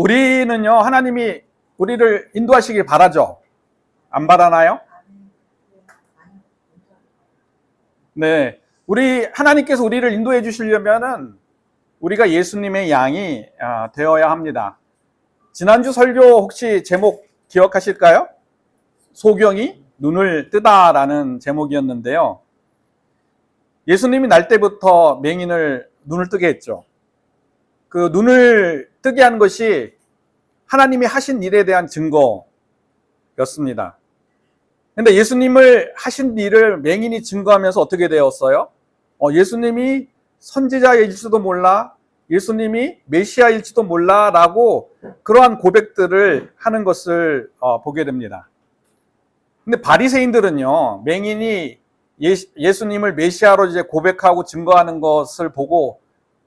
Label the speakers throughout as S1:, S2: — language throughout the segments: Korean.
S1: 우리는요, 하나님이 우리를 인도하시길 바라죠? 안 바라나요? 네. 하나님께서 우리를 인도해 주시려면은 우리가 예수님의 양이 되어야 합니다. 지난주 설교 혹시 제목 기억하실까요? 소경이 눈을 뜨다라는 제목이었는데요. 예수님이 날 때부터 맹인을 눈을 뜨게 했죠. 그 눈을 뜨게 한 것이 하나님이 하신 일에 대한 증거였습니다. 근데 예수님을 하신 일을 맹인이 증거하면서 어떻게 되었어요? 예수님이 선지자일지도 몰라, 예수님이 메시아일지도 몰라 라고 그러한 고백들을 하는 것을 보게 됩니다. 근데 바리새인들은요, 맹인이 예수님을 메시아로 이제 고백하고 증거하는 것을 보고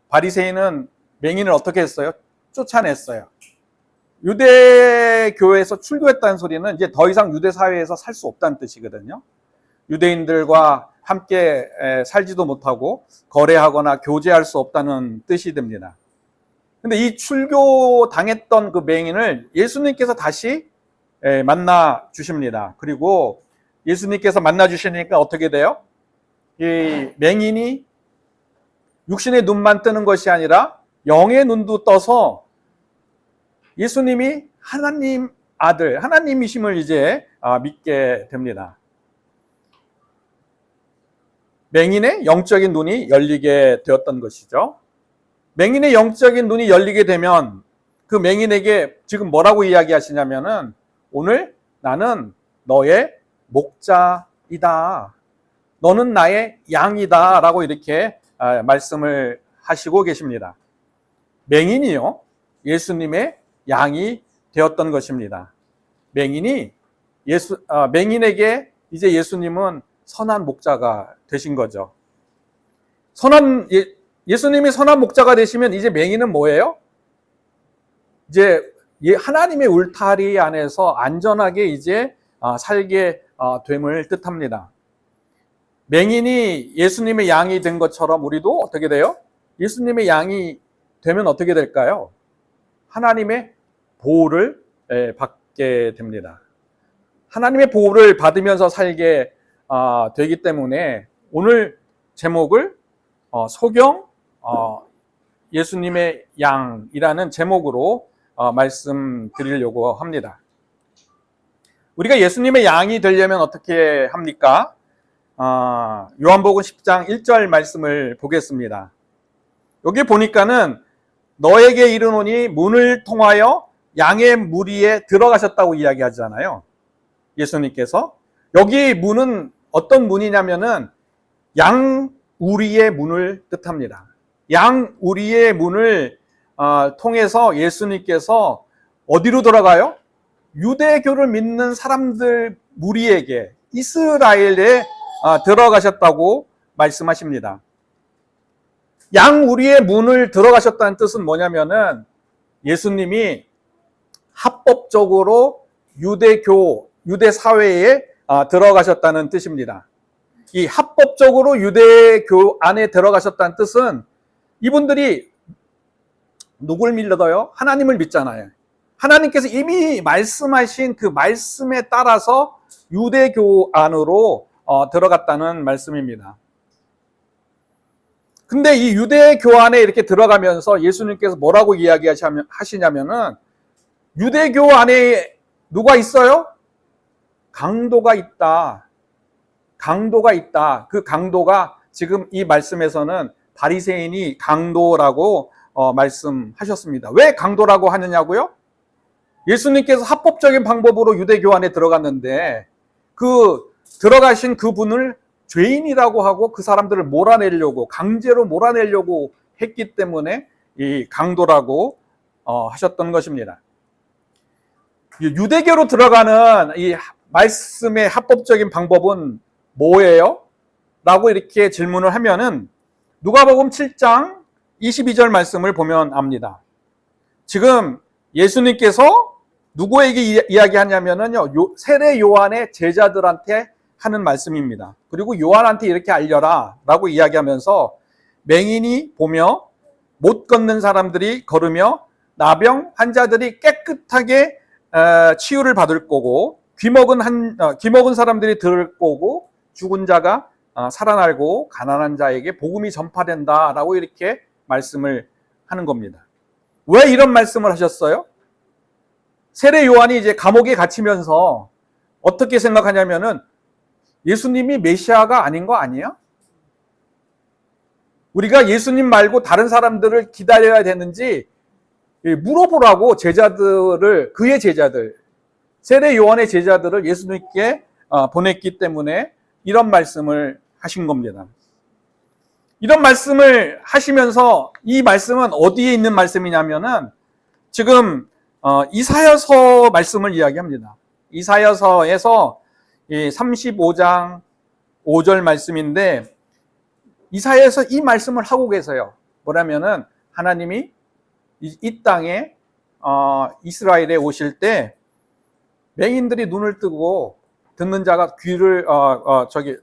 S1: 바리새인은 맹인을 어떻게 했어요? 쫓아냈어요. 유대교에서 출교했다는 소리는 이제 더 이상 유대 사회에서 살 수 없다는 뜻이거든요. 유대인들과 함께 살지도 못하고 거래하거나 교제할 수 없다는 뜻이 됩니다. 근데 이 출교 당했던 그 맹인을 예수님께서 다시 만나 주십니다. 그리고 예수님께서 만나 주시니까 어떻게 돼요? 이 맹인이 육신의 눈만 뜨는 것이 아니라 영의 눈도 떠서 예수님이 하나님 아들, 하나님이심을 이제 믿게 됩니다. 맹인의 영적인 눈이 열리게 되었던 것이죠. 맹인의 영적인 눈이 열리게 되면 그 맹인에게 지금 뭐라고 이야기하시냐면은 오늘 나는 너의 목자이다. 너는 나의 양이다. 라고 이렇게 말씀을 하시고 계십니다. 맹인이요, 예수님의 양이 되었던 것입니다. 맹인에게 이제 예수님은 선한 목자가 되신 거죠. 예수님이 선한 목자가 되시면 이제 맹인은 뭐예요? 이제 하나님의 울타리 안에서 안전하게 이제 살게 됨을 뜻합니다. 맹인이 예수님의 양이 된 것처럼 우리도 어떻게 돼요? 예수님의 양이 되면 어떻게 될까요? 하나님의 보호를 받게 됩니다. 하나님의 보호를 받으면서 살게 되기 때문에 오늘 제목을 소경 예수님의 양이라는 제목으로 말씀드리려고 합니다. 우리가 예수님의 양이 되려면 어떻게 합니까? 요한복음 10장 1절 말씀을 보겠습니다. 여기 보니까는 너에게 이르노니 문을 통하여 양의 무리에 들어가셨다고 이야기하잖아요. 예수님께서. 여기 문은 어떤 문이냐면은 양우리의 문을 뜻합니다. 양우리의 문을 통해서 예수님께서 어디로 들어가요? 유대교를 믿는 사람들 무리에게, 이스라엘에 들어가셨다고 말씀하십니다. 양우리의 문을 들어가셨다는 뜻은 뭐냐면은 예수님이 합법적으로 유대 사회에 들어가셨다는 뜻입니다. 이 합법적으로 유대교 안에 들어가셨다는 뜻은 이분들이 누굴 믿어요? 하나님을 믿잖아요. 하나님께서 이미 말씀하신 그 말씀에 따라서 유대교 안으로 들어갔다는 말씀입니다. 근데 이 유대교 안에 이렇게 들어가면서 예수님께서 뭐라고 이야기하시냐면은 유대교 안에 누가 있어요? 강도가 있다. 강도가 있다. 그 강도가 지금 이 말씀에서는 바리새인이 강도라고 말씀하셨습니다. 왜 강도라고 하느냐고요? 예수님께서 합법적인 방법으로 유대교 안에 들어갔는데 그 들어가신 그분을 죄인이라고 하고 그 사람들을 몰아내려고, 강제로 몰아내려고 했기 때문에 이 강도라고 하셨던 것입니다. 유대교로 들어가는 이 말씀의 합법적인 방법은 뭐예요? 라고 이렇게 질문을 하면은 누가복음 7장 22절 말씀을 보면 압니다. 지금 예수님께서 누구에게 이야기하냐면은요, 세례 요한의 제자들한테 하는 말씀입니다. 그리고 요한한테 이렇게 알려라 라고 이야기하면서 맹인이 보며 못 걷는 사람들이 걸으며 나병 환자들이 깨끗하게 치유를 받을 거고, 귀먹은 사람들이 들을 거고, 죽은 자가 살아나고 가난한 자에게 복음이 전파된다라고 이렇게 말씀을 하는 겁니다. 왜 이런 말씀을 하셨어요? 세례 요한이 이제 감옥에 갇히면서 어떻게 생각하냐면은 예수님이 메시아가 아닌 거 아니야? 우리가 예수님 말고 다른 사람들을 기다려야 되는지 물어보라고 그의 제자들, 세례 요한의 제자들을 예수님께 보냈기 때문에 이런 말씀을 하신 겁니다. 이런 말씀을 하시면서 이 말씀은 어디에 있는 말씀이냐면은 지금 이사야서 말씀을 이야기합니다. 이사야서에서 35장 5절 말씀인데 이사야에서 이 말씀을 하고 계세요. 뭐라면은 하나님이 이 땅에 이스라엘에 오실 때 맹인들이 눈을 뜨고 듣는 자가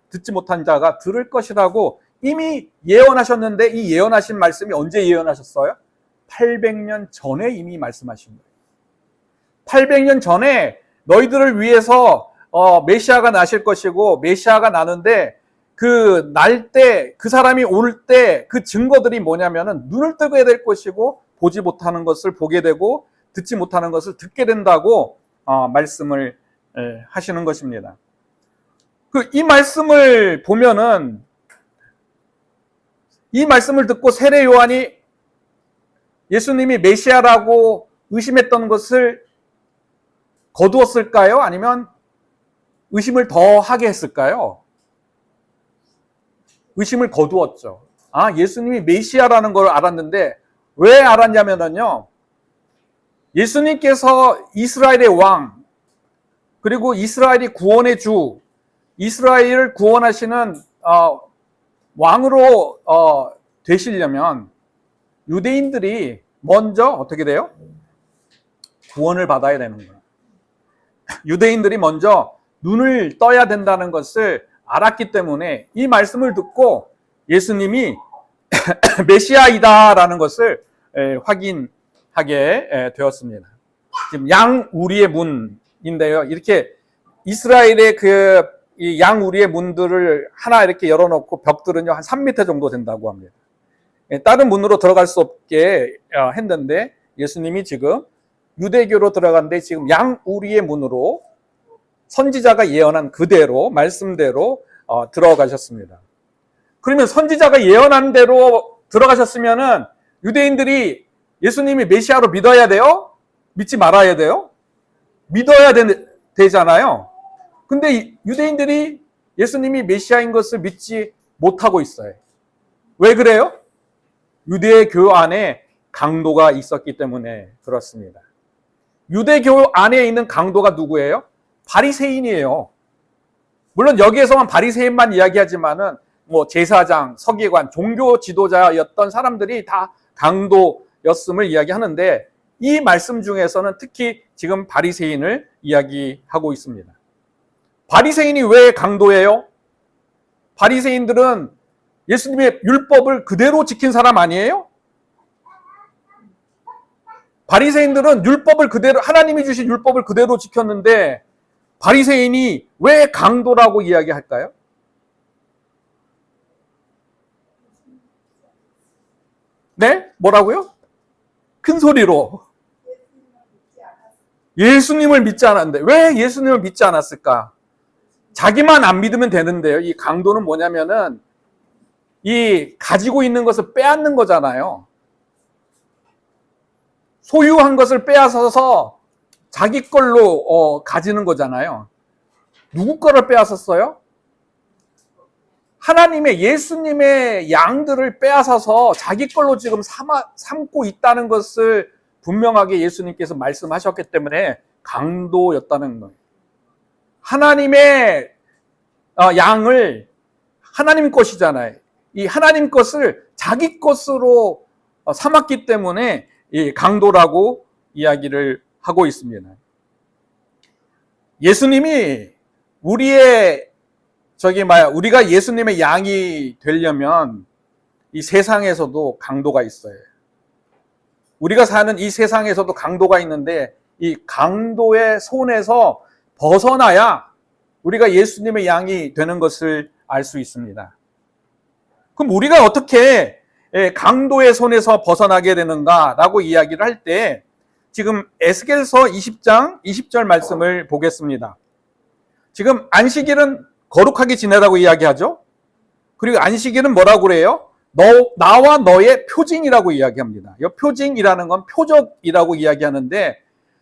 S1: 듣지 못한 자가 들을 것이라고 이미 예언하셨는데 이 예언하신 말씀이 언제 예언하셨어요? 800년 전에 이미 말씀하신 거예요. 800년 전에 너희들을 위해서 메시아가 나실 것이고 메시아가 나는데 그 사람이 올 때 그 증거들이 뭐냐면은 눈을 뜨게 될 것이고 보지 못하는 것을 보게 되고 듣지 못하는 것을 듣게 된다고 말씀을 하시는 것입니다. 이 말씀을 보면은 이 말씀을 듣고 세례 요한이 예수님이 메시아라고 의심했던 것을 거두었을까요? 아니면 의심을 더 하게 했을까요? 의심을 거두었죠. 예수님이 메시아라는 걸 알았는데 왜 알았냐면요. 예수님께서 이스라엘의 왕, 그리고 이스라엘이 구원의 주, 이스라엘을 구원하시는 왕으로 되시려면 유대인들이 먼저 어떻게 돼요? 구원을 받아야 되는 거예요. 유대인들이 먼저 눈을 떠야 된다는 것을 알았기 때문에 이 말씀을 듣고 예수님이 메시아이다라는 것을 확인하게 되었습니다. 지금 양우리의 문인데요. 이렇게 이스라엘의 이 양우리의 문들을 하나 이렇게 열어놓고 벽들은요 한 3m 정도 된다고 합니다. 다른 문으로 들어갈 수 없게 했는데 예수님이 지금 유대교로 들어갔는데 지금 양우리의 문으로 선지자가 예언한 그대로 말씀대로 들어가셨습니다. 그러면 선지자가 예언한 대로 들어가셨으면은 유대인들이 예수님이 메시아로 믿어야 돼요? 믿지 말아야 돼요? 믿어야 되잖아요. 근데 유대인들이 예수님이 메시아인 것을 믿지 못하고 있어요. 왜 그래요? 유대교 안에 강도가 있었기 때문에 그렇습니다. 유대교 안에 있는 강도가 누구예요? 바리새인이에요. 물론 여기에서만 바리새인만 이야기하지만은 제사장, 서기관, 종교 지도자였던 사람들이 다 강도였음을 이야기하는데 이 말씀 중에서는 특히 지금 바리새인을 이야기하고 있습니다. 바리새인이 왜 강도예요? 바리새인들은 예수님의 율법을 그대로 지킨 사람 아니에요? 바리새인들은 하나님이 주신 율법을 그대로 지켰는데 바리새인이 왜 강도라고 이야기할까요? 네? 뭐라고요? 큰 소리로. 예수님을 믿지 않았는데 왜 예수님을 믿지 않았을까? 자기만 안 믿으면 되는데요. 이 강도는 뭐냐면은 이 가지고 있는 것을 빼앗는 거잖아요. 소유한 것을 빼앗아서 자기 걸로 가지는 거잖아요. 누구 거를 빼앗았어요? 예수님의 양들을 빼앗아서 자기 걸로 지금 삼고 있다는 것을 분명하게 예수님께서 말씀하셨기 때문에 강도였다는 거예요. 하나님의 양을 하나님 것이잖아요. 이 하나님 것을 자기 것으로 삼았기 때문에 이 강도라고 이야기를 하고 있습니다. 예수님이 우리가 예수님의 양이 되려면 이 세상에서도 강도가 있어요. 우리가 사는 이 세상에서도 강도가 있는데 이 강도의 손에서 벗어나야 우리가 예수님의 양이 되는 것을 알 수 있습니다. 그럼 우리가 어떻게 강도의 손에서 벗어나게 되는가라고 이야기를 할 때 지금 에스겔서 20장 20절 말씀을 보겠습니다. 지금 안식일은 거룩하게 지내라고 이야기하죠. 그리고 안식일은 뭐라고 그래요? 나와 너의 표징이라고 이야기합니다. 이 표징이라는 건 표적이라고 이야기하는데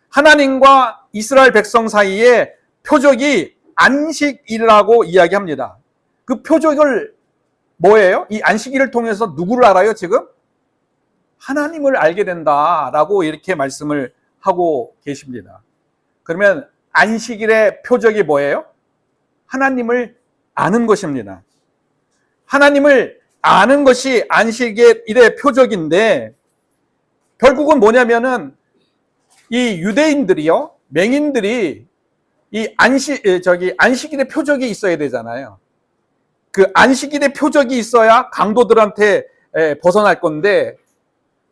S1: 하나님과 이스라엘 백성 사이에 표적이 안식일이라고 이야기합니다. 그 표적을 뭐예요? 이 안식일을 통해서 누구를 알아요, 지금? 하나님을 알게 된다라고 이렇게 말씀을 하고 계십니다. 그러면 안식일의 표적이 뭐예요? 하나님을 아는 것입니다. 하나님을 아는 것이 안식일의 표적인데 결국은 뭐냐면은 이 유대인들이요, 맹인들이 이 안식일의 표적이 있어야 되잖아요. 그 안식일의 표적이 있어야 강도들한테 벗어날 건데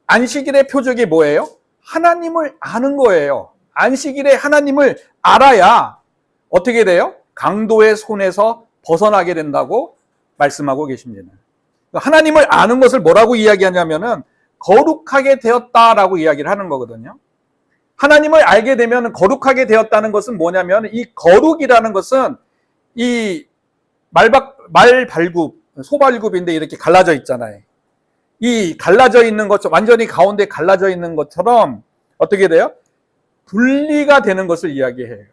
S1: 안식일의 표적이 뭐예요? 하나님을 아는 거예요. 안식일에 하나님을 알아야 어떻게 돼요? 강도의 손에서 벗어나게 된다고 말씀하고 계십니다. 하나님을 아는 것을 뭐라고 이야기하냐면은 거룩하게 되었다라고 이야기를 하는 거거든요. 하나님을 알게 되면 거룩하게 되었다는 것은 뭐냐면 이 거룩이라는 것은 이 말발굽, 소발굽인데 이렇게 갈라져 있잖아요. 이 갈라져 있는 것처럼 완전히 가운데 갈라져 있는 것처럼 어떻게 돼요? 분리가 되는 것을 이야기해요.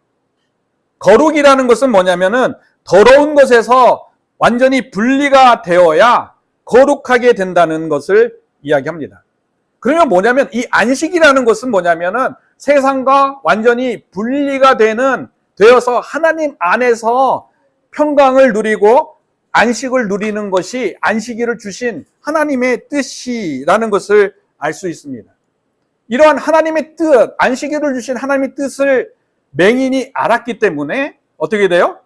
S1: 거룩이라는 것은 뭐냐면은 더러운 것에서 완전히 분리가 되어야 거룩하게 된다는 것을 이야기합니다. 그러면 뭐냐면 이 안식이라는 것은 뭐냐면은 세상과 완전히 분리가 되어서 하나님 안에서 평강을 누리고 안식을 누리는 것이 안식일을 주신 하나님의 뜻이라는 것을 알 수 있습니다. 이러한 하나님의 뜻, 안식일을 주신 하나님의 뜻을 맹인이 알았기 때문에 어떻게 돼요?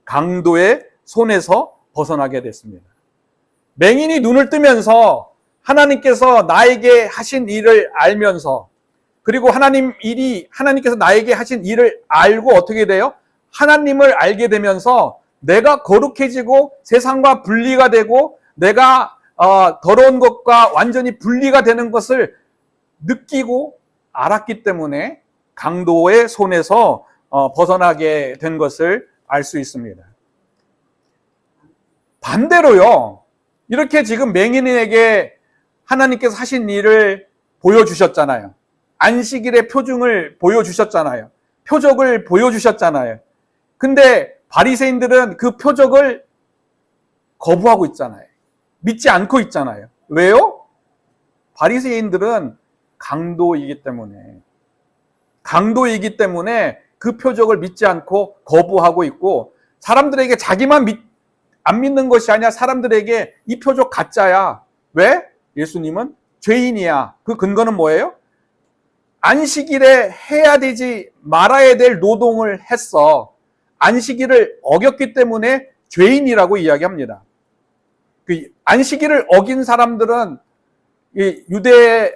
S1: 강도의 손에서 벗어나게 됐습니다. 맹인이 눈을 뜨면서 하나님께서 나에게 하신 일을 알면서 그리고 하나님께서 나에게 하신 일을 알고 어떻게 돼요? 하나님을 알게 되면서 내가 거룩해지고 세상과 분리가 되고 내가 더러운 것과 완전히 분리가 되는 것을 느끼고 알았기 때문에 강도의 손에서 벗어나게 된 것을 알 수 있습니다. 반대로요, 이렇게 지금 맹인에게 하나님께서 하신 일을 보여주셨잖아요. 안식일의 표징을 보여주셨잖아요. 표적을 보여주셨잖아요. 근데 바리새인들은 그 표적을 거부하고 있잖아요. 믿지 않고 있잖아요. 왜요? 바리새인들은 강도이기 때문에 그 표적을 믿지 않고 거부하고 있고 사람들에게 자기만 안 믿는 것이 아니라 사람들에게 이 표적 가짜야. 왜? 예수님은 죄인이야. 그 근거는 뭐예요? 안식일에 해야 되지 말아야 될 노동을 했어. 안식일을 어겼기 때문에 죄인이라고 이야기합니다. 그 안식일을 어긴 사람들은 이 유대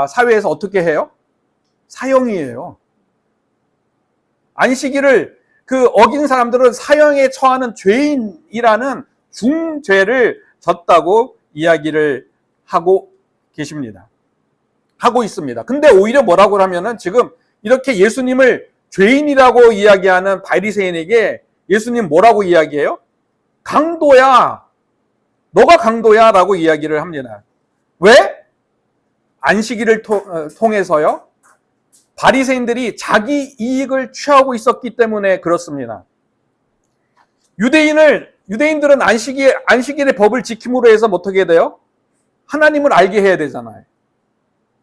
S1: 사회에서 어떻게 해요? 사형이에요. 안식일을 어긴 사람들은 사형에 처하는 죄인이라는 중죄를 졌다고 이야기를 하고 계십니다. 하고 있습니다. 근데 오히려 뭐라고 하면은 지금 이렇게 예수님을 죄인이라고 이야기하는 바리새인에게 예수님 뭐라고 이야기해요? 강도야. 너가 강도야 라고 이야기를 합니다. 왜? 안식일을 통해서요. 바리새인들이 자기 이익을 취하고 있었기 때문에 그렇습니다. 유대인들은 안식일의 법을 지킴으로 해서 어떻게 돼요? 하나님을 알게 해야 되잖아요.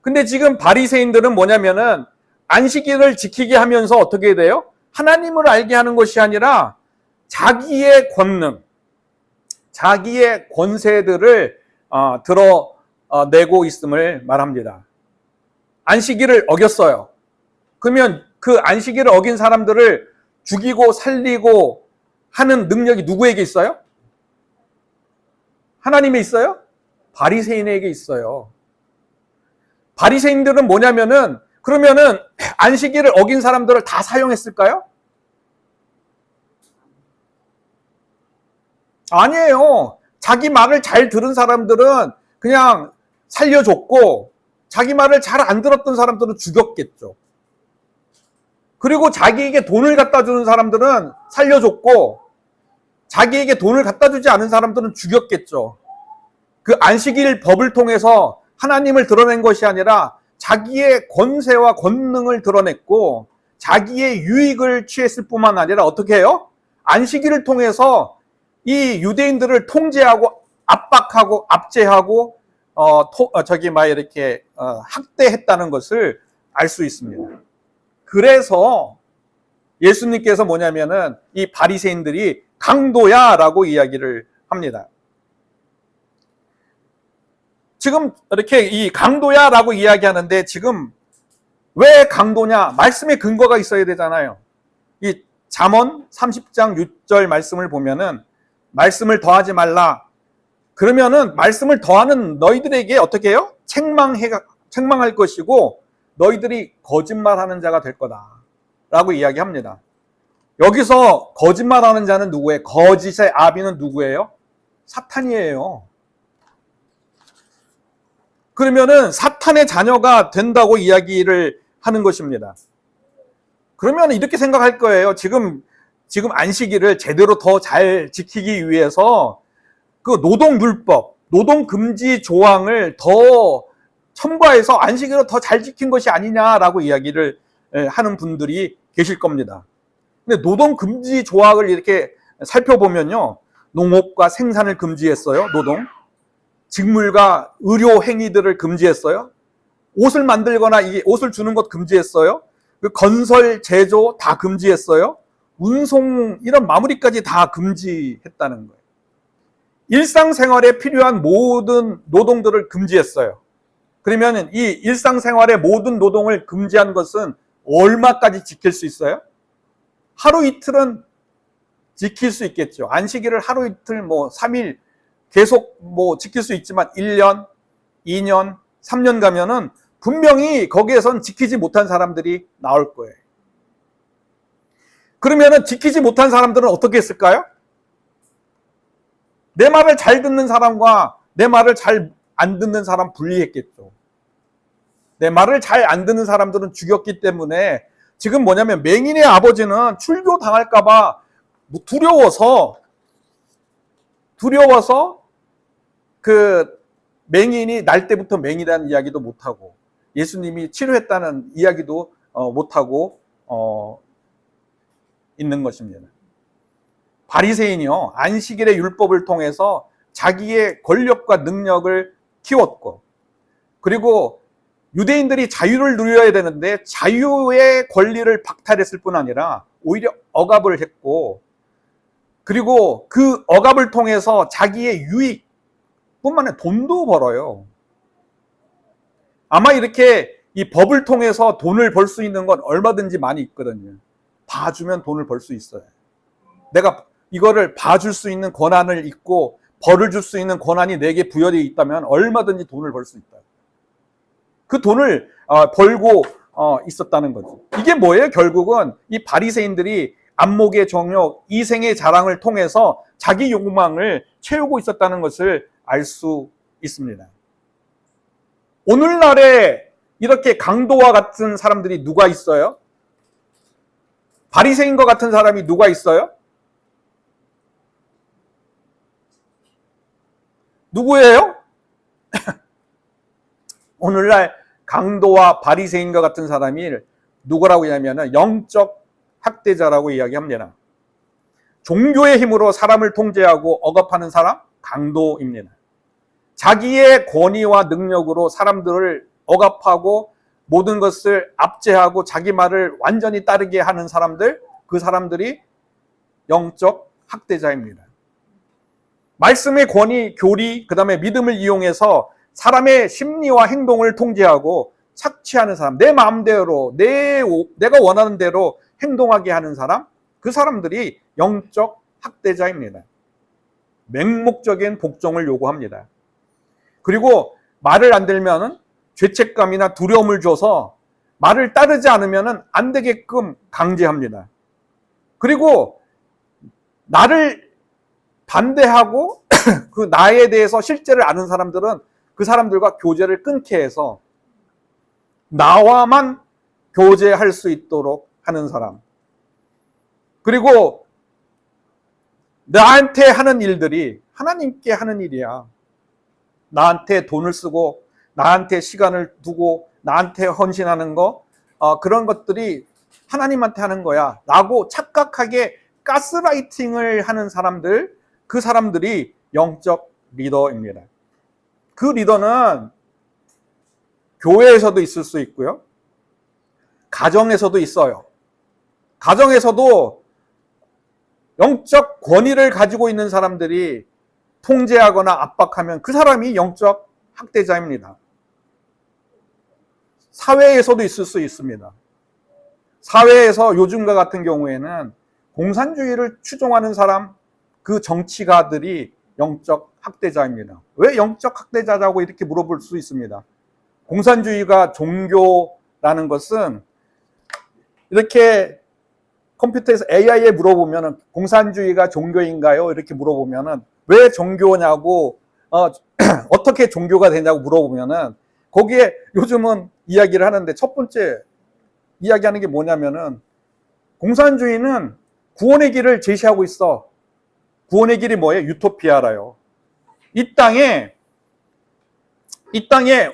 S1: 근데 지금 바리새인들은 뭐냐면은 안식일을 지키게 하면서 어떻게 돼요? 하나님을 알게 하는 것이 아니라 자기의 권능, 자기의 권세들을 드러내고 있음을 말합니다. 안식일을 어겼어요. 그러면 그 안식일을 어긴 사람들을 죽이고 살리고 하는 능력이 누구에게 있어요? 하나님에 있어요? 바리새인에게 있어요. 바리새인들은 뭐냐면은 그러면은 안식일을 어긴 사람들을 다 사용했을까요? 아니에요. 자기 말을 잘 들은 사람들은 그냥 살려줬고 자기 말을 잘 안 들었던 사람들은 죽였겠죠. 그리고 자기에게 돈을 갖다 주는 사람들은 살려줬고 자기에게 돈을 갖다 주지 않은 사람들은 죽였겠죠. 그 안식일 법을 통해서 하나님을 드러낸 것이 아니라 자기의 권세와 권능을 드러냈고 자기의 유익을 취했을 뿐만 아니라 어떻게 해요? 안식일을 통해서 이 유대인들을 통제하고 압박하고 압제하고 학대했다는 것을 알 수 있습니다. 그래서 예수님께서 뭐냐면은 이 바리새인들이 강도야라고 이야기를 합니다. 지금 이렇게 이 강도야라고 이야기하는데 지금 왜 강도냐? 말씀에 근거가 있어야 되잖아요. 이 잠언 30장 6절 말씀을 보면은 말씀을 더하지 말라. 그러면은 말씀을 더하는 너희들에게 어떻게 해요? 책망할 것이고 너희들이 거짓말하는 자가 될 거다라고 이야기합니다. 여기서 거짓말하는 자는 누구예요? 거짓의 아비는 누구예요? 사탄이에요. 그러면은 사탄의 자녀가 된다고 이야기를 하는 것입니다. 그러면 이렇게 생각할 거예요. 지금 안식일을 제대로 더 잘 지키기 위해서 그 노동율법, 노동금지 조항을 더 첨가해서 안식일을 더 잘 지킨 것이 아니냐라고 이야기를 하는 분들이 계실 겁니다. 근데 노동금지 조항을 이렇게 살펴보면요. 농업과 생산을 금지했어요. 노동. 직물과 의료 행위들을 금지했어요. 옷을 만들거나 옷을 주는 것 금지했어요. 그 건설, 제조 다 금지했어요. 운송 이런 마무리까지 다 금지했다는 거예요. 일상생활에 필요한 모든 노동들을 금지했어요. 그러면 이 일상생활의 모든 노동을 금지한 것은 얼마까지 지킬 수 있어요? 하루 이틀은 지킬 수 있겠죠. 안식일을 하루 이틀 3일 계속 지킬 수 있지만 1년, 2년, 3년 가면은 분명히 거기에선 지키지 못한 사람들이 나올 거예요. 그러면은 지키지 못한 사람들은 어떻게 했을까요? 내 말을 잘 듣는 사람과 내 말을 잘 안 듣는 사람 분리했겠죠. 내 말을 잘 안 듣는 사람들은 죽였기 때문에 지금 뭐냐면 맹인의 아버지는 출교 당할까봐 두려워서 그 맹인이 날 때부터 맹인이라는 이야기도 못하고 예수님이 치료했다는 이야기도 못하고 있는 것입니다. 바리새인이요, 안식일의 율법을 통해서 자기의 권력과 능력을 키웠고, 그리고 유대인들이 자유를 누려야 되는데 자유의 권리를 박탈했을 뿐 아니라 오히려 억압을 했고, 그리고 그 억압을 통해서 자기의 유익 뿐만 아니라 돈도 벌어요. 아마 이렇게 이 법을 통해서 돈을 벌 수 있는 건 얼마든지 많이 있거든요. 봐주면 돈을 벌 수 있어요. 내가 이거를 봐줄 수 있는 권한을 있고 벌을 줄 수 있는 권한이 내게 부여되어 있다면 얼마든지 돈을 벌 수 있다. 그 돈을 벌고 있었다는 거죠. 이게 뭐예요? 결국은 이 바리새인들이 안목의 정욕, 이생의 자랑을 통해서 자기 욕망을 채우고 있었다는 것을 알 수 있습니다. 오늘날에 이렇게 강도와 같은 사람들이 누가 있어요? 바리새인과 같은 사람이 누가 있어요? 누구예요? 오늘날 강도와 바리새인과 같은 사람이 누구라고 하냐면 영적 학대자라고 이야기합니다. 종교의 힘으로 사람을 통제하고 억압하는 사람, 강도입니다. 자기의 권위와 능력으로 사람들을 억압하고 모든 것을 압제하고 자기 말을 완전히 따르게 하는 사람들, 그 사람들이 영적 학대자입니다. 말씀의 권위, 교리, 그 다음에 믿음을 이용해서 사람의 심리와 행동을 통제하고 착취하는 사람, 내 마음대로, 내가 원하는 대로 행동하게 하는 사람, 그 사람들이 영적 학대자입니다. 맹목적인 복종을 요구합니다. 그리고 말을 안 들면은 죄책감이나 두려움을 줘서 말을 따르지 않으면 안 되게끔 강제합니다. 그리고 나를 반대하고 그 나에 대해서 실제를 아는 사람들은 그 사람들과 교제를 끊게 해서 나와만 교제할 수 있도록 하는 사람. 그리고 나한테 하는 일들이 하나님께 하는 일이야. 나한테 돈을 쓰고 나한테 시간을 두고 나한테 헌신하는 거, 그런 것들이 하나님한테 하는 거야 라고 착각하게 가스라이팅을 하는 사람들, 그 사람들이 영적 리더입니다. 그 리더는 교회에서도 있을 수 있고요, 가정에서도 있어요. 가정에서도 영적 권위를 가지고 있는 사람들이 통제하거나 압박하면 그 사람이 영적 학대자입니다. 사회에서도 있을 수 있습니다. 사회에서 요즘과 같은 경우에는 공산주의를 추종하는 사람, 그 정치가들이 영적 학대자입니다. 왜 영적 학대자라고 이렇게 물어볼 수 있습니다. 공산주의가 종교라는 것은 이렇게 컴퓨터에서 AI에 물어보면 공산주의가 종교인가요? 이렇게 물어보면 왜 종교냐고, 어떻게 종교가 되냐고 물어보면 거기에 요즘은 이야기를 하는데, 첫 번째 이야기하는 게 뭐냐면은 공산주의는 구원의 길을 제시하고 있어. 구원의 길이 뭐예요? 유토피아라요. 이 땅에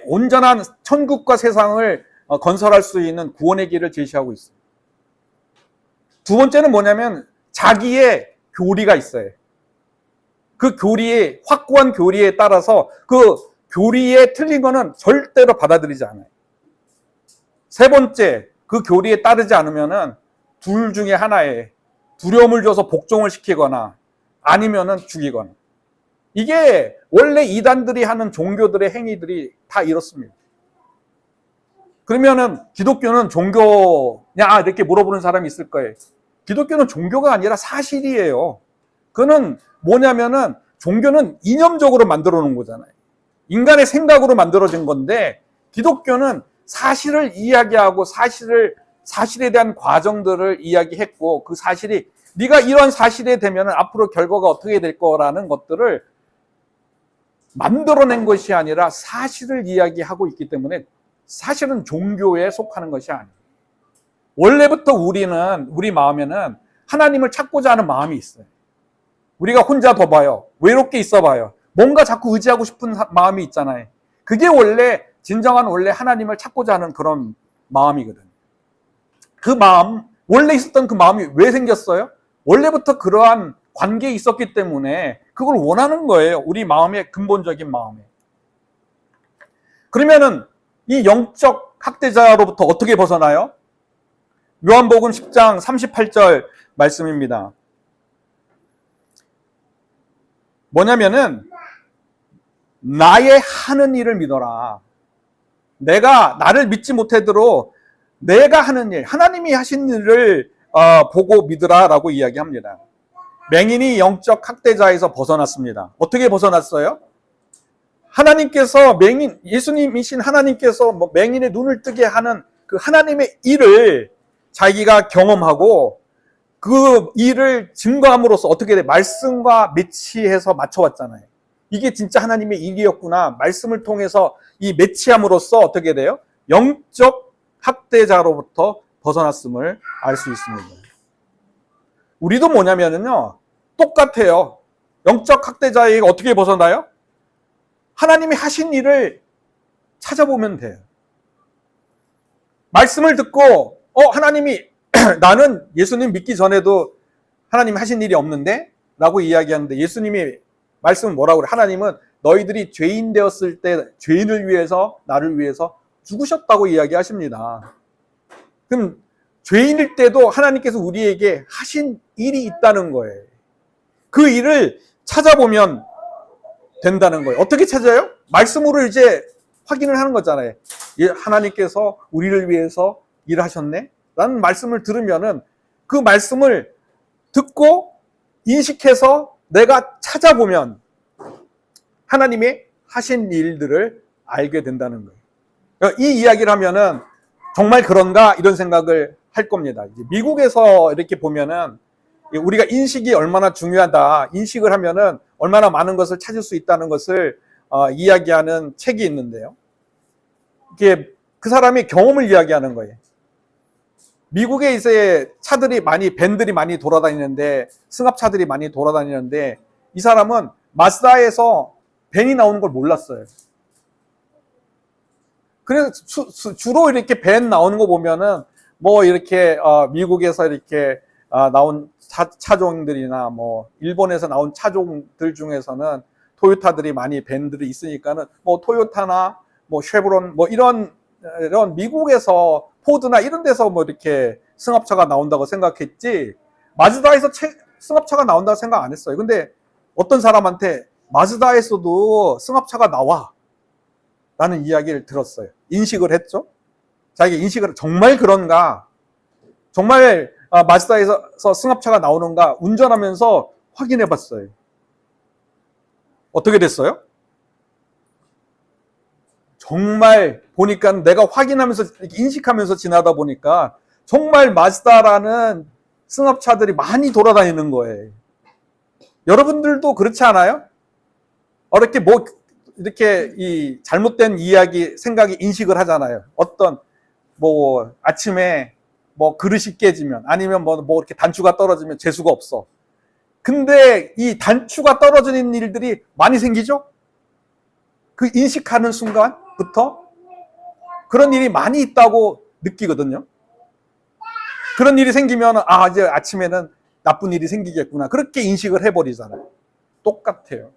S1: 온전한 천국과 세상을 건설할 수 있는 구원의 길을 제시하고 있어요. 두 번째는 뭐냐면 자기의 교리가 있어요. 그 교리에, 확고한 교리에 따라서 그 교리에 틀린 거는 절대로 받아들이지 않아요. 세 번째, 그 교리에 따르지 않으면은 둘 중에 하나에 두려움을 줘서 복종을 시키거나 아니면은 죽이거나. 이게 원래 이단들이 하는 종교들의 행위들이 다 이렇습니다. 그러면은 기독교는 종교냐 이렇게 물어보는 사람이 있을 거예요. 기독교는 종교가 아니라 사실이에요. 그거는 뭐냐면은 종교는 이념적으로 만들어 놓은 거잖아요. 인간의 생각으로 만들어진 건데, 기독교는 사실을 이야기하고 사실에 대한 과정들을 이야기했고, 그 사실이 네가 이런 사실에 되면 앞으로 결과가 어떻게 될 거라는 것들을 만들어낸 것이 아니라 사실을 이야기하고 있기 때문에 사실은 종교에 속하는 것이 아니에요. 원래부터 우리 마음에는 하나님을 찾고자 하는 마음이 있어요. 우리가 혼자 더 봐요. 외롭게 있어 봐요. 뭔가 자꾸 의지하고 싶은 마음이 있잖아요. 그게 진정한 하나님을 찾고자 하는 그런 마음이거든요. 그 마음, 원래 있었던 그 마음이 왜 생겼어요? 원래부터 그러한 관계에 있었기 때문에 그걸 원하는 거예요. 우리 마음의 근본적인 마음에. 그러면은 이 영적 학대자로부터 어떻게 벗어나요? 요한복음 10장 38절 말씀입니다. 뭐냐면은 나의 하는 일을 믿어라. 나를 믿지 못해도 내가 하는 일, 하나님이 하신 일을 보고 믿으라 라고 이야기합니다. 맹인이 영적 학대자에서 벗어났습니다. 어떻게 벗어났어요? 예수님이신 하나님께서 맹인의 눈을 뜨게 하는 그 하나님의 일을 자기가 경험하고 그 일을 증거함으로써 어떻게 돼? 말씀과 매치해서 맞춰왔잖아요. 이게 진짜 하나님의 일이었구나. 말씀을 통해서 이 매치함으로써 어떻게 돼요? 영적 학대자로부터 벗어났음을 알 수 있습니다. 우리도 뭐냐면요, 똑같아요. 영적 학대자에게 어떻게 벗어나요? 하나님이 하신 일을 찾아보면 돼요. 말씀을 듣고 하나님이 나는 예수님 믿기 전에도 하나님 하신 일이 없는데? 라고 이야기하는데, 예수님이 말씀은 뭐라고 그래? 하나님은 너희들이 죄인 되었을 때 죄인을 위해서, 나를 위해서 죽으셨다고 이야기하십니다. 그럼 죄인일 때도 하나님께서 우리에게 하신 일이 있다는 거예요. 그 일을 찾아보면 된다는 거예요. 어떻게 찾아요? 말씀으로 이제 확인을 하는 거잖아요. 하나님께서 우리를 위해서 일하셨네? 라는 말씀을 들으면은 그 말씀을 듣고 인식해서 내가 찾아보면 하나님의 하신 일들을 알게 된다는 거예요. 이 이야기를 하면은 정말 그런가 이런 생각을 할 겁니다. 이제 미국에서 이렇게 보면은 우리가 인식이 얼마나 중요하다, 인식을 하면은 얼마나 많은 것을 찾을 수 있다는 것을 이야기하는 책이 있는데요. 이게 그 사람이 경험을 이야기하는 거예요. 미국에 이제 차들이 많이, 밴들이 많이 돌아다니는데, 승합차들이 많이 돌아다니는데, 이 사람은 마츠다에서 밴이 나오는 걸 몰랐어요. 그래서 주로 이렇게 밴 나오는 거 보면은 뭐 이렇게 미국에서 이렇게 나온 차종들이나 뭐 일본에서 나온 차종들 중에서는 토요타들이 많이 밴들이 있으니까는 뭐 토요타나 뭐 쉐브론 뭐 이런 미국에서 포드나 이런 데서 뭐 이렇게 승합차가 나온다고 생각했지, 마즈다에서 승합차가 나온다고 생각 안 했어요. 근데 어떤 사람한테 마즈다에서도 승합차가 나와 라는 이야기를 들었어요. 인식을 했죠. 자기 인식을, 정말 그런가, 정말 마즈다에서 승합차가 나오는가 운전하면서 확인해 봤어요. 어떻게 됐어요? 정말 보니까, 내가 확인하면서 인식하면서 지나다 보니까 정말 마즈다라는 승합차들이 많이 돌아다니는 거예요. 여러분들도 그렇지 않아요? 이렇게 뭐 이렇게 이 잘못된 이야기, 생각이 인식을 하잖아요. 어떤 뭐 아침에 뭐 그릇이 깨지면, 아니면 뭐 이렇게 단추가 떨어지면 재수가 없어. 근데 이 단추가 떨어지는 일들이 많이 생기죠? 그 인식하는 순간부터 그런 일이 많이 있다고 느끼거든요. 그런 일이 생기면 이제 아침에는 나쁜 일이 생기겠구나, 그렇게 인식을 해버리잖아요. 똑같아요.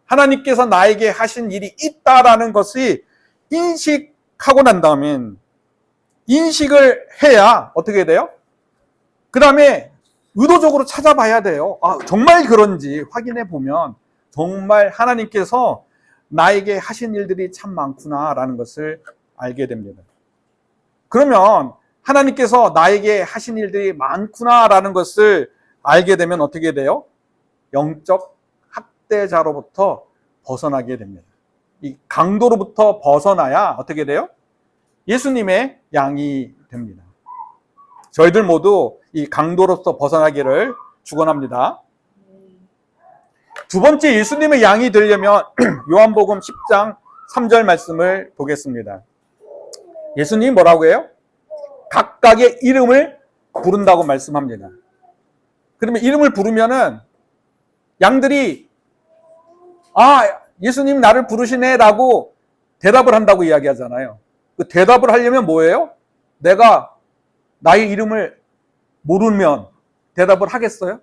S1: 하나님께서 나에게 하신 일이 있다라는 것이 인식하고 난 다음엔, 인식을 해야 어떻게 돼요? 그 다음에 의도적으로 찾아봐야 돼요. 정말 그런지 확인해 보면 정말 하나님께서 나에게 하신 일들이 참 많구나라는 것을 알게 됩니다. 그러면 하나님께서 나에게 하신 일들이 많구나라는 것을 알게 되면 어떻게 돼요? 영적 학대자로부터 벗어나게 됩니다. 이 강도로부터 벗어나야 어떻게 돼요? 예수님의 양이 됩니다. 저희들 모두 이 강도로부터 벗어나기를 축원합니다. 두 번째 예수님의 양이 되려면 요한복음 10장 3절 말씀을 보겠습니다. 예수님이 뭐라고 해요? 각각의 이름을 부른다고 말씀합니다. 그러면 이름을 부르면은 양들이 예수님 나를 부르시네 라고 대답을 한다고 이야기하잖아요. 그 대답을 하려면 뭐예요? 내가 나의 이름을 모르면 대답을 하겠어요?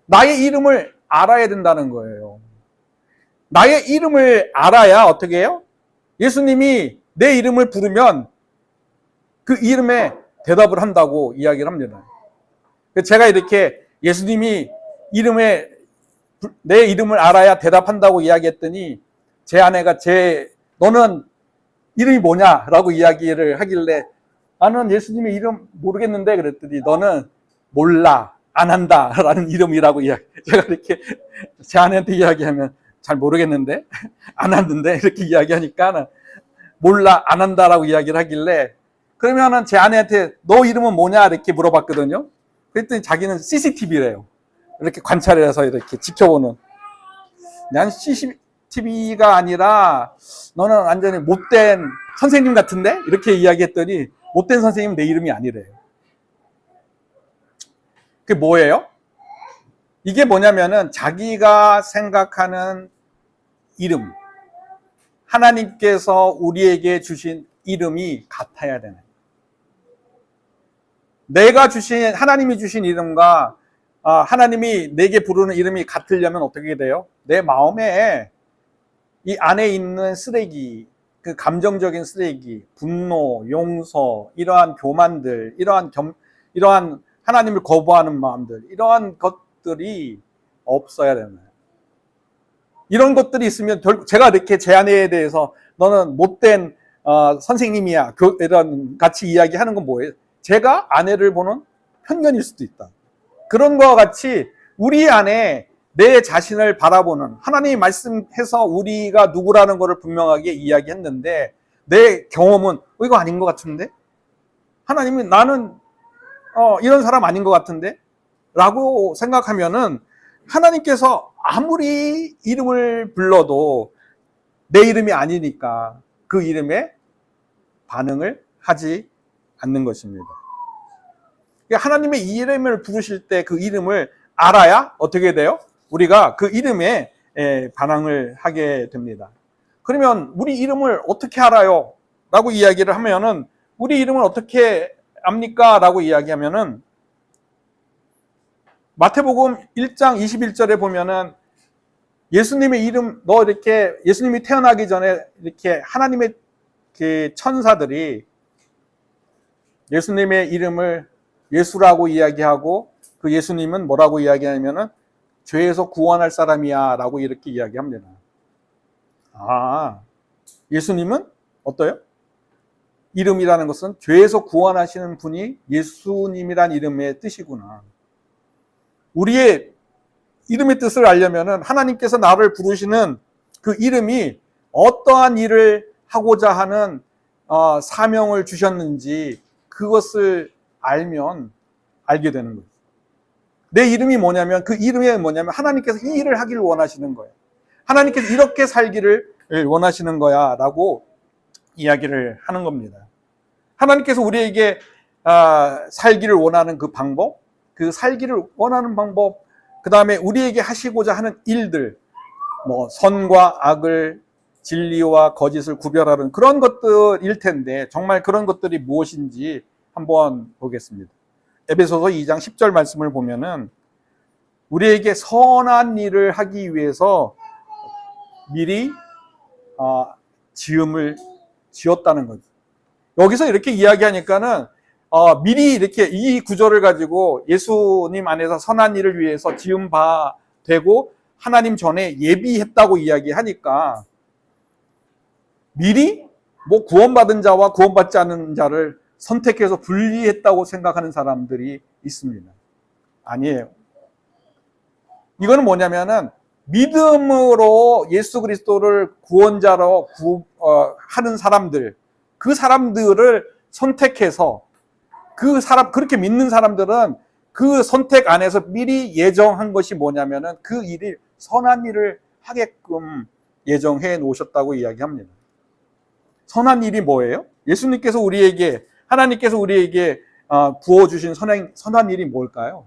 S1: 나의 이름을 알아야 된다는 거예요. 나의 이름을 알아야 어떻게 해요? 예수님이 내 이름을 부르면 그 이름에 대답을 한다고 이야기를 합니다. 제가 이렇게 예수님이 내 이름을 알아야 대답한다고 이야기했더니, 제 아내가 너는 이름이 뭐냐? 라고 이야기를 하길래, 나는 예수님의 이름 모르겠는데, 그랬더니 너는 몰라, 안 한다 라는 이름이라고 제가 이렇게 제 아내한테 이야기하면 잘 모르겠는데, 안 하는데 이렇게 이야기하니까 몰라, 안 한다라고 이야기를 하길래, 그러면은 제 아내한테 너 이름은 뭐냐? 이렇게 물어봤거든요. 그랬더니 자기는 CCTV래요. 이렇게 관찰해서 이렇게 지켜보는. 난 CCTV가 아니라 너는 완전히 못된 선생님 같은데? 이렇게 이야기했더니, 못된 선생님은 내 이름이 아니래요. 그게 뭐예요? 이게 뭐냐면은 자기가 생각하는 이름, 하나님께서 우리에게 주신 이름이 같아야 되는, 하나님이 주신 이름과 하나님이 내게 부르는 이름이 같으려면 어떻게 돼요? 내 마음에 이 안에 있는 쓰레기, 그 감정적인 쓰레기, 분노, 용서, 이러한 교만들, 이러한 하나님을 거부하는 마음들, 이러한 것들이 없어야 되는 거예요. 이런 것들이 있으면 제가 이렇게 제 아내에 대해서 너는 못된 선생님이야, 이런 같이 이야기하는 건 뭐예요? 제가 아내를 보는 편견일 수도 있다. 그런 거와 같이 우리 안에 내 자신을 바라보는, 하나님이 말씀해서 우리가 누구라는 것을 분명하게 이야기했는데 내 경험은 이거 아닌 것 같은데? 하나님이 나는 이런 사람 아닌 것 같은데? 라고 생각하면은 하나님께서 아무리 이름을 불러도 내 이름이 아니니까 그 이름에 반응을 하지 않는 것입니다. 하나님의 이름을 부르실 때 그 이름을 알아야 어떻게 돼요? 우리가 그 이름에 반응을 하게 됩니다. 그러면 우리 이름을 어떻게 알아요? 라고 이야기를 하면은 우리 이름을 어떻게 압니까? 라고 이야기하면은 마태복음 1장 21절에 보면은 예수님의 이름, 예수님이 태어나기 전에 이렇게 하나님의 그 천사들이 예수님의 이름을 예수라고 이야기하고 그 예수님은 뭐라고 이야기하냐면은 죄에서 구원할 사람이야 라고 이렇게 이야기합니다. 예수님은 어때요? 이름이라는 것은 죄에서 구원하시는 분이 예수님이란 이름의 뜻이구나. 우리의 이름의 뜻을 알려면은 하나님께서 나를 부르시는 그 이름이 어떠한 일을 하고자 하는 사명을 주셨는지 그것을 알면 알게 되는 거예요. 내 이름이 뭐냐면 그 이름이 뭐냐면 하나님께서 이 일을 하기를 원하시는 거예요. 하나님께서 이렇게 살기를 원하시는 거야 라고 이야기를 하는 겁니다. 하나님께서 우리에게 살기를 원하는 그 방법, 그 살기를 원하는 방법, 그 다음에 우리에게 하시고자 하는 일들, 뭐 선과 악을, 진리와 거짓을 구별하는 그런 것들일 텐데 정말 그런 것들이 무엇인지 한번 보겠습니다. 에베소서 2장 10절 말씀을 보면은 우리에게 선한 일을 하기 위해서 미리 지음을 지었다는 거죠. 여기서 이렇게 이야기하니까는 미리 이렇게 이 구절을 가지고 예수님 안에서 선한 일을 위해서 지음 바 되고 하나님 전에 예비했다고 이야기하니까 미리 뭐 구원받은 자와 구원받지 않은 자를 선택해서 분리했다고 생각하는 사람들이 있습니다. 아니에요. 이거는 뭐냐면은 믿음으로 예수 그리스도를 구원자로 하는 사람들, 그 사람들을 선택해서 그렇게 믿는 사람들은 그 선택 안에서 미리 예정한 것이 뭐냐면은 그 일이 선한 일을 하게끔 예정해 놓으셨다고 이야기합니다. 선한 일이 뭐예요? 하나님께서 우리에게 부어주신 선한 일이 뭘까요?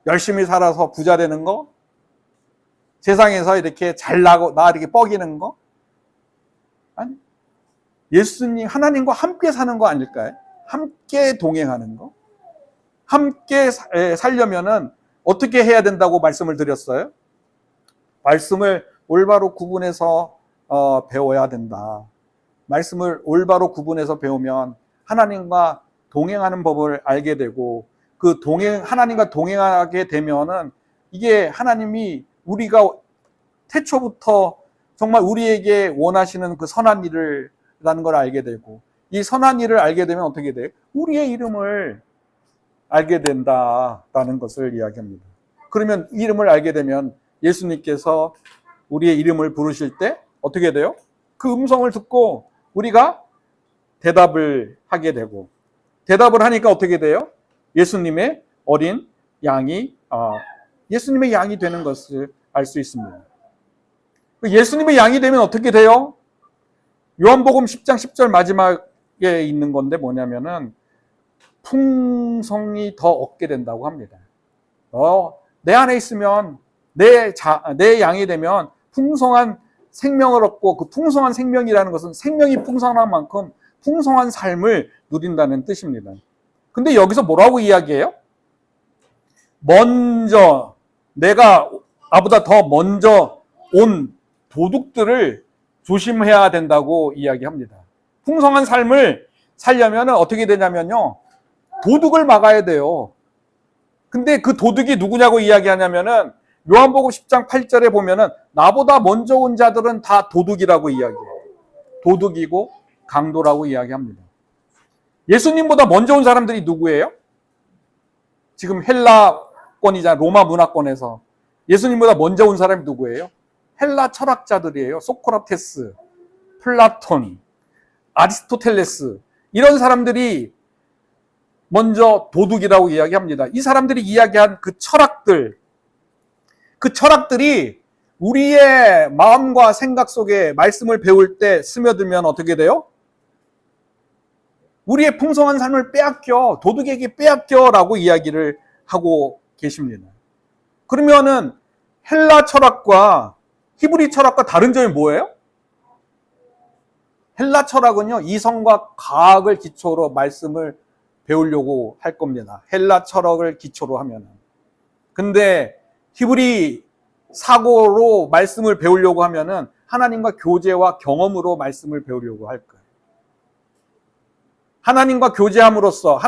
S1: 열심히 살아서 부자 되는 거? 세상에서 이렇게 잘나고 나 이렇게 뻐기는 거? 아니, 하나님과 함께 사는 거 아닐까요? 함께 동행하는 거? 함께 살려면은 어떻게 해야 된다고 말씀을 드렸어요? 말씀을 올바로 구분해서 배워야 된다. 말씀을 올바로 구분해서 배우면 하나님과 동행하는 법을 알게 되고 하나님과 동행하게 되면은 이게 하나님이 우리가 태초부터 정말 우리에게 원하시는 그 선한 일이라는 걸 알게 되고 이 선한 일을 알게 되면 어떻게 돼요? 우리의 이름을 알게 된다라는 것을 이야기합니다. 그러면 이름을 알게 되면 예수님께서 우리의 이름을 부르실 때 어떻게 돼요? 그 음성을 듣고 우리가 대답을 하게 되고 대답을 하니까 어떻게 돼요? 예수님의 어린 양이 예수님의 양이 되는 것을 알 수 있습니다. 예수님의 양이 되면 어떻게 돼요? 요한복음 10장 10절 마지막에 있는 건데 뭐냐면은 풍성이 더 얻게 된다고 합니다. 내 안에 있으면 내 양이 되면 풍성한 생명을 얻고 그 풍성한 생명이라는 것은 생명이 풍성한 만큼 풍성한 삶을 누린다는 뜻입니다. 근데 여기서 뭐라고 이야기해요? 먼저 내가 나보다 더 먼저 온 도둑들을 조심해야 된다고 이야기합니다. 풍성한 삶을 살려면 어떻게 되냐면요. 도둑을 막아야 돼요. 근데 그 도둑이 누구냐고 이야기하냐면은 요한복음 10장 8절에 보면은 나보다 먼저 온 자들은 다 도둑이라고 이야기해요. 도둑이고 강도라고 이야기합니다. 예수님보다 먼저 온 사람들이 누구예요? 지금 헬라 문화권이잖아요. 로마 문화권에서. 예수님보다 먼저 온 사람이 누구예요? 헬라 철학자들이에요. 소크라테스, 플라톤, 아리스토텔레스. 이런 사람들이 먼저 도둑이라고 이야기합니다. 이 사람들이 이야기한 그 철학들이 우리의 마음과 생각 속에 말씀을 배울 때 스며들면 어떻게 돼요? 우리의 풍성한 삶을 빼앗겨, 도둑에게 빼앗겨라고 이야기를 하고 계십니다. 그러면은 헬라 철학과 히브리 철학과 다른 점이 뭐예요? 헬라 철학은요, 이성과 과학을 기초로 말씀을 배우려고 할 겁니다. 헬라 철학을 기초로 하면은. 근데 히브리 사고로 말씀을 배우려고 하면은 하나님과 교제와 경험으로 말씀을 배우려고 할 거예요. 하나님과 교제함으로써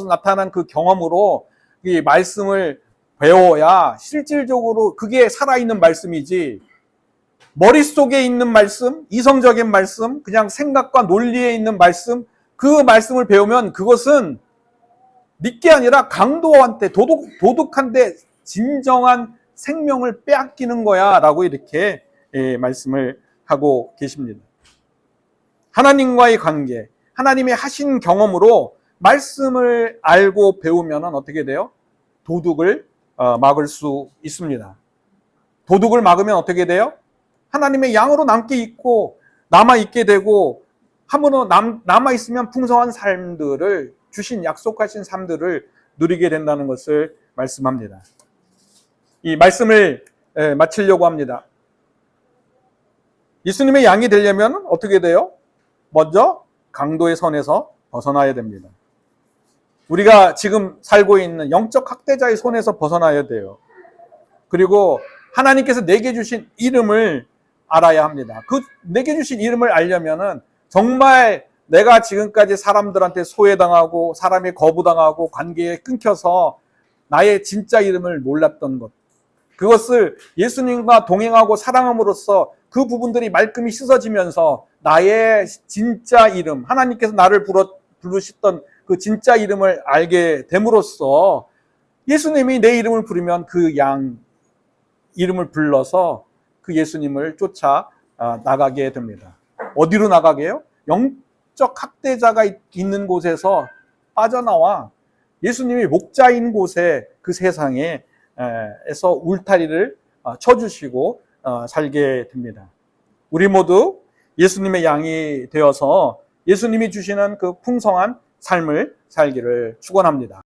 S1: 나타난 그 경험으로 이 말씀을 배워야 실질적으로 그게 살아있는 말씀이지, 머릿속에 있는 말씀, 이성적인 말씀, 그냥 생각과 논리에 있는 말씀, 그 말씀을 배우면 그것은 믿게 아니라 강도한테, 도둑한테 진정한 생명을 빼앗기는 거야 라고 이렇게 말씀을 하고 계십니다. 하나님과의 관계, 하나님의 하신 경험으로 말씀을 알고 배우면 어떻게 돼요? 도둑을 막을 수 있습니다. 도둑을 막으면 어떻게 돼요? 하나님의 양으로 남아있게 되고, 함으로 남아있으면 풍성한 삶들을, 주신 약속하신 삶들을 누리게 된다는 것을 말씀합니다. 이 말씀을 마치려고 합니다. 예수님의 양이 되려면 어떻게 돼요? 먼저 강도의 손에서 벗어나야 됩니다. 우리가 지금 살고 있는 영적 학대자의 손에서 벗어나야 돼요. 그리고 하나님께서 내게 주신 이름을 알아야 합니다. 그 내게 주신 이름을 알려면은 정말 내가 지금까지 사람들한테 소외당하고 사람에 거부당하고 관계에 끊겨서 나의 진짜 이름을 몰랐던 것, 그것을 예수님과 동행하고 사랑함으로써 그 부분들이 말끔히 씻어지면서 나의 진짜 이름, 하나님께서 나를 부르셨던 그 진짜 이름을 알게 됨으로써 예수님이 내 이름을 부르면 그 양 이름을 불러서 그 예수님을 쫓아 나가게 됩니다. 어디로 나가게요? 영적 학대자가 있는 곳에서 빠져나와 예수님이 목자인 곳에, 그 세상에 에서 울타리를 쳐주시고 살게 됩니다. 우리 모두 예수님의 양이 되어서 예수님이 주시는 그 풍성한 삶을 살기를 축원합니다.